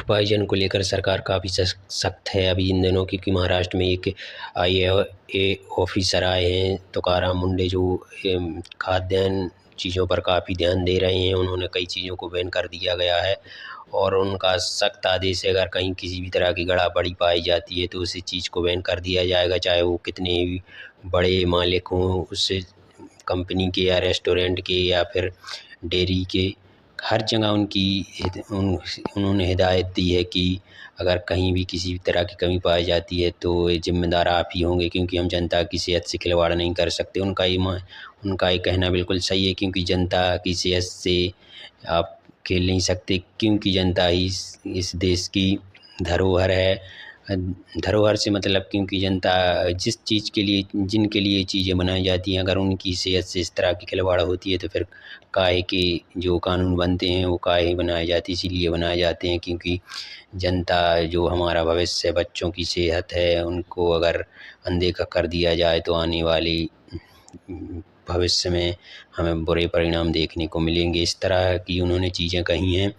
Food poison को लेकर सरकार काफ़ी सख्त है अभी इन दिनों, क्योंकि महाराष्ट्र में एक IAEA ऑफिसर आए हैं तुकाराम मुंडे, जो खाद्यान्न चीज़ों पर काफ़ी ध्यान दे रहे हैं। उन्होंने कई चीज़ों को बैन कर दिया गया है और उनका सख्त आदेश है, अगर कहीं किसी भी तरह की गड़बड़ी पाई जाती है तो उसी चीज़ को बैन कर दिया जाएगा, चाहे वो कितने भी बड़े मालिक हों, उससे कंपनी के या रेस्टोरेंट के या फिर डेयरी के, हर जगह उन्होंने हिदायत दी है कि अगर कहीं भी किसी भी तरह की कमी पाई जाती है तो ये जिम्मेदार आप ही होंगे, क्योंकि हम जनता की सेहत से खिलवाड़ नहीं कर सकते। उनका ये कहना बिल्कुल सही है, क्योंकि जनता की सेहत से आप खेल नहीं सकते, क्योंकि जनता ही इस देश की धरोहर है। धरोहर से मतलब क्योंकि जनता जिस चीज़ के लिए जिनके लिए चीज़ें बनाई जाती हैं, अगर उनकी सेहत से इस तरह की खिलवाड़ होती है तो फिर काहे के जो कानून बनते हैं वो काहे बनाए जाते हैं, इसीलिए बनाए जाते हैं क्योंकि जनता जो हमारा भविष्य बच्चों की सेहत है उनको अगर अनदेखा कर दिया जाए तो आने वाली भविष्य में हमें बुरे परिणाम देखने को मिलेंगे। इस तरह की उन्होंने चीज़ें कही हैं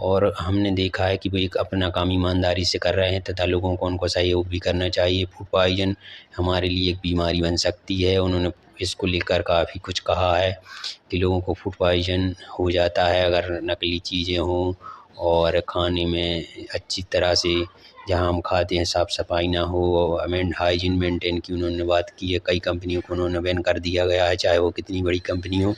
और हमने देखा है कि वो एक अपना काम ईमानदारी से कर रहे हैं तथा लोगों को उनको सहयोग भी करना चाहिए। फूड पॉइजन हमारे लिए एक बीमारी बन सकती है। उन्होंने इसको लेकर काफ़ी कुछ कहा है कि लोगों को फूड पॉइजन हो जाता है अगर नकली चीज़ें हों और खाने में अच्छी तरह से जहाँ हम खाते हैं साफ़ सफाई ना हो, हाइजीन मेंटेन की उन्होंने बात की है। कई कंपनियों को उन्होंने बैन कर दिया गया है, चाहे वो कितनी बड़ी कंपनी हो।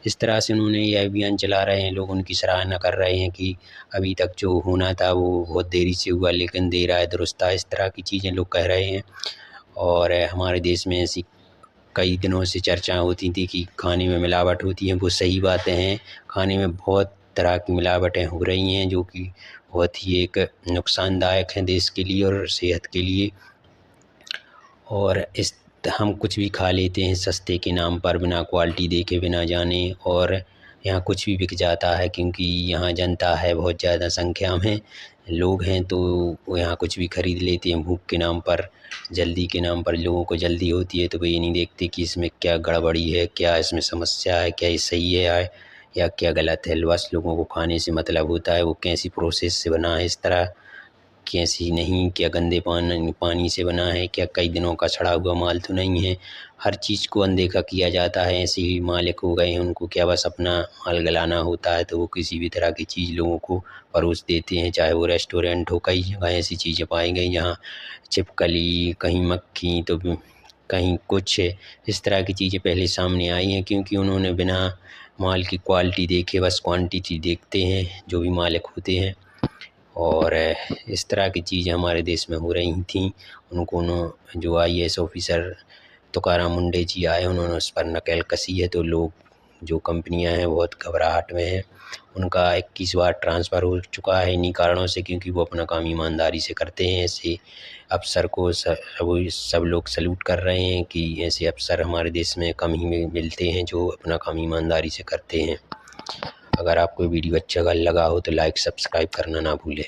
इस तरह से उन्होंने ये अभियान चला रहे हैं, लोग उनकी सराहना कर रहे हैं कि अभी तक जो होना था वो बहुत देरी से हुआ लेकिन देर आए दुरुस्त आए, इस तरह की चीज़ें लोग कह रहे हैं। और हमारे देश में ऐसी कई दिनों से चर्चाएं होती थी कि खाने में मिलावट होती है, वो सही बातें हैं। खाने में बहुत तरह की मिलावटें हो रही हैं जो कि बहुत ही एक नुकसानदायक हैं देश के लिए और सेहत के लिए। और हम कुछ भी खा लेते हैं सस्ते के नाम पर, बिना क्वालिटी देखे बिना जाने, और यहाँ कुछ भी बिक जाता है क्योंकि यहाँ जनता है बहुत ज़्यादा संख्या में लोग हैं तो वो यहाँ कुछ भी खरीद लेते हैं भूख के नाम पर, जल्दी के नाम पर। लोगों को जल्दी होती है तो वो ये नहीं देखते कि इसमें क्या गड़बड़ी है, क्या इसमें समस्या है, क्या ये सही है या क्या गलत है। बस लोगों को खाने से मतलब होता है वो कैसी प्रोसेस से बना है, इस तरह कैसी नहीं, क्या गंदे पानी से बना है, क्या कई दिनों का सड़ा हुआ माल तो नहीं है। हर चीज़ को अनदेखा किया जाता है। ऐसे ही मालिक हो गए हैं, उनको क्या बस अपना माल गलाना होता है तो वो किसी भी तरह की चीज़ लोगों को परोस देते हैं, चाहे वो रेस्टोरेंट हो। कई जगह ऐसी चीज़ें पाई गई जहाँ छिपकली, कहीं मक्खी तो कहीं कुछ, इस तरह की चीज़ें पहले सामने आई हैं क्योंकि उन्होंने बिना माल की क्वालिटी देखे बस क्वांटिटी देखते हैं जो भी मालिक होते हैं। और इस तरह की चीज़ें हमारे देश में हो रही थी। उनको जो IAS ऑफिसर तुकाराम मुंडे जी आए, उन्होंने उस पर नकेल कसी है तो लोग जो कंपनियां हैं बहुत घबराहट में हैं। उनका 21 बार ट्रांसफ़र हो चुका है इन्हीं कारणों से, क्योंकि वो अपना काम ईमानदारी से करते हैं। ऐसे अफसर को सब लोग सैल्यूट कर रहे हैं कि ऐसे अफसर हमारे देश में कम ही मिलते हैं जो अपना काम ईमानदारी से करते हैं। अगर आपको वीडियो अच्छा लगा हो तो लाइक सब्सक्राइब करना ना भूलें।